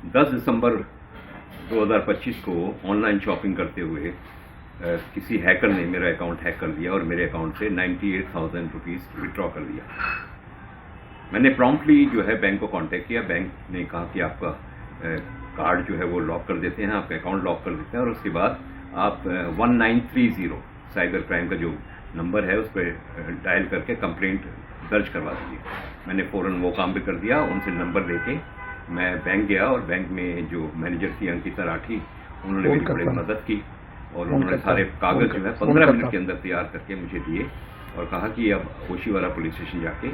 10 दिसंबर 2025 को online shopping करते हुए किसी हैकर ने मेरा अकाउंट हैक कर दिया और मेरे अकाउंट से 98,000 रुपीज़ विड्रॉ कर दिया। मैंने प्रॉम्प्टली जो है बैंक को कांटेक्ट किया। बैंक ने कहा कि आपका कार्ड जो है वो लॉक कर देते हैं, आपका अकाउंट लॉक कर देते हैं और उसके बाद आप 1930 साइबर क्राइम का जो नंबर है उस पर डायल करके कंप्लेंट दर्ज करवा दीजिए। मैंने फ़ौरन वो काम भी कर दिया। उनसे नंबर लेके मैं बैंक गया और बैंक में जो मैनेजर थी अंकिता राठी, उन्होंने मेरी बड़ी मदद की और उन्होंने सारे कागज़ जो है 15 मिनट के अंदर तैयार करके मुझे दिए और कहा कि अब ओशीवारा पुलिस स्टेशन जाके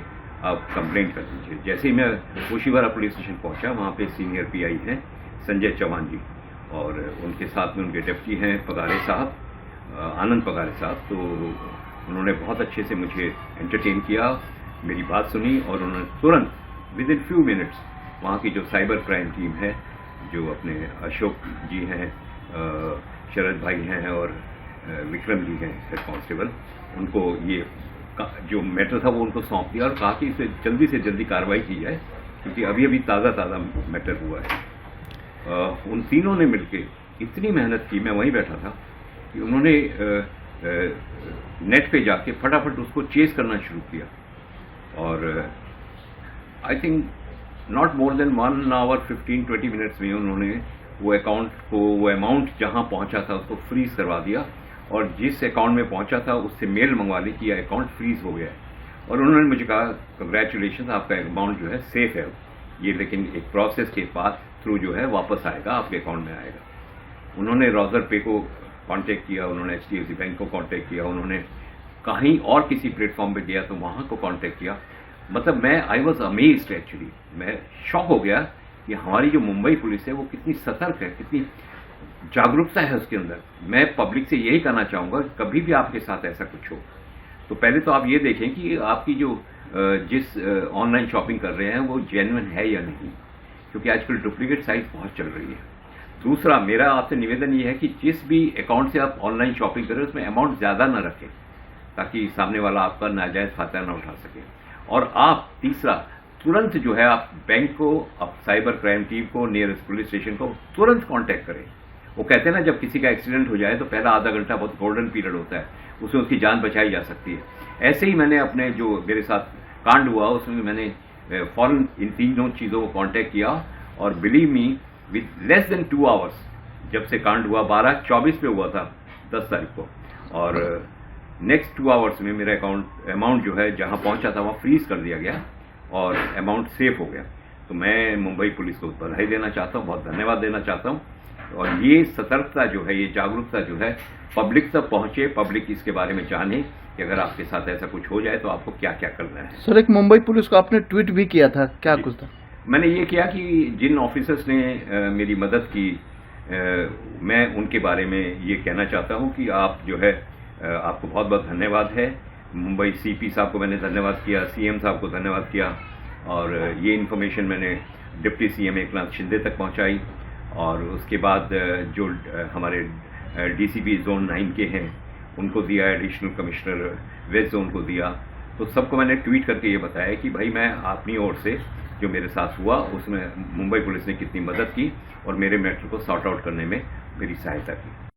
आप कंप्लेंट कर दीजिए। जैसे ही मैं ओशीवारा पुलिस स्टेशन पहुंचा, वहाँ पे सीनियर पीआई हैं संजय चौहान जी और उनके साथ में उनके डिप्टी हैं पगारे साहब, आनंद पगारे साहब। तो उन्होंने बहुत अच्छे से मुझे एंटरटेन किया, मेरी बात सुनी और उन्होंने तुरंत विद इन फ्यू मिनट्स वहाँ की जो साइबर क्राइम टीम है, जो अपने अशोक जी हैं, शरद भाई हैं और विक्रम जी हैं हेड कांस्टेबल, उनको ये जो मैटर था वो उनको सौंप दिया और कहा कि इसे जल्दी से जल्दी कार्रवाई की जाए क्योंकि अभी अभी ताज़ा मैटर हुआ है। उन तीनों ने मिलके इतनी मेहनत की, मैं वहीं बैठा था, कि उन्होंने नेट पे जाके फटाफट उसको चेस करना शुरू किया और I think not more than 1 hour 15-20 minutes में उन्होंने वो अकाउंट को, वो अमाउंट जहां पहुंचा था उसको फ्रीज करवा दिया और जिस अकाउंट में पहुंचा था उससे मेल मंगवा ली कि यह अकाउंट फ्रीज हो गया है। और उन्होंने मुझे कहा कंग्रेचुलेशन, आपका अमाउंट जो है सेफ है ये, लेकिन एक प्रोसेस के पास थ्रू जो है वापस आएगा, आपके अकाउंट में आएगा। उन्होंने रॉजर पे को कांटेक्ट किया, उन्होंने HDFC बैंक को कांटेक्ट किया, उन्होंने कहीं और किसी प्लेटफॉर्म पे गया तो वहाँ को कांटेक्ट किया। मतलब मैं आई वॉज अमेज्ड एक्चुअली, मैं शॉक हो गया कि हमारी जो मुंबई पुलिस है वो कितनी सतर्क है, कितनी जागरूकता है उसके अंदर। मैं पब्लिक से यही कहना चाहूँगा कभी भी आपके साथ ऐसा कुछ हो तो पहले तो आप ये देखें कि आपकी जो जिस ऑनलाइन शॉपिंग कर रहे हैं वो जेन्युइन है या नहीं, क्योंकि आजकल डुप्लीकेट साइट बहुत चल रही है। दूसरा मेरा आपसे निवेदन ये है कि जिस भी अकाउंट से आप ऑनलाइन शॉपिंग करें उसमें अमाउंट ज़्यादा ना रखें ताकि सामने वाला आपका नाजायज़ फायदा ना उठा सके। और आप तीसरा तुरंत जो है आप बैंक को, आप साइबर क्राइम टीम को, नियरेस्ट पुलिस स्टेशन को तुरंत कांटेक्ट करें। वो कहते हैं ना, जब किसी का एक्सीडेंट हो जाए तो पहला आधा घंटा बहुत गोल्डन पीरियड होता है, उसमें उसकी जान बचाई जा सकती है। ऐसे ही मैंने अपने जो मेरे साथ कांड हुआ उसमें मैंने फौरन इन तीनों चीज़ों को कांटेक्ट किया और believe me with less than 2 hours, जब से कांड हुआ 12/24 पे हुआ था 10 तारीख को, और नेक्स्ट 2 आवर्स में मेरा अमाउंट जो है जहां पहुंचा था वहां फ्रीज कर दिया गया और अमाउंट सेफ हो गया। तो मैं मुंबई पुलिस को बधाई देना चाहता हूं, बहुत धन्यवाद देना चाहता हूं। और ये सतर्कता जो है, ये जागरूकता जो है पब्लिक तक पहुंचे, पब्लिक इसके बारे में जाने कि अगर आपके साथ ऐसा कुछ हो जाए तो आपको क्या क्या करना है। सर, एक मुंबई पुलिस को आपने ट्वीट भी किया था, क्या कुछ था? मैंने ये किया कि जिन ऑफिसर्स ने मेरी मदद की, मैं उनके बारे में ये कहना चाहता हूँ कि आप जो है आपको बहुत बहुत धन्यवाद है। मुंबई CP साहब को मैंने धन्यवाद किया, CM साहब को धन्यवाद किया और ये इन्फॉर्मेशन मैंने डिप्टी CM एकनाथ शिंदे तक पहुंचाई और उसके बाद जो हमारे DCP जोन 9 के हैं उनको दिया, एडिशनल कमिश्नर वेस्ट जोन को दिया। तो सबको मैंने ट्वीट करके ये बताया कि भाई मैं अपनी ओर से जो मेरे साथ हुआ उसमें मुंबई पुलिस ने कितनी मदद की और मेरे मैटर को सॉर्ट आउट करने में मेरी सहायता की।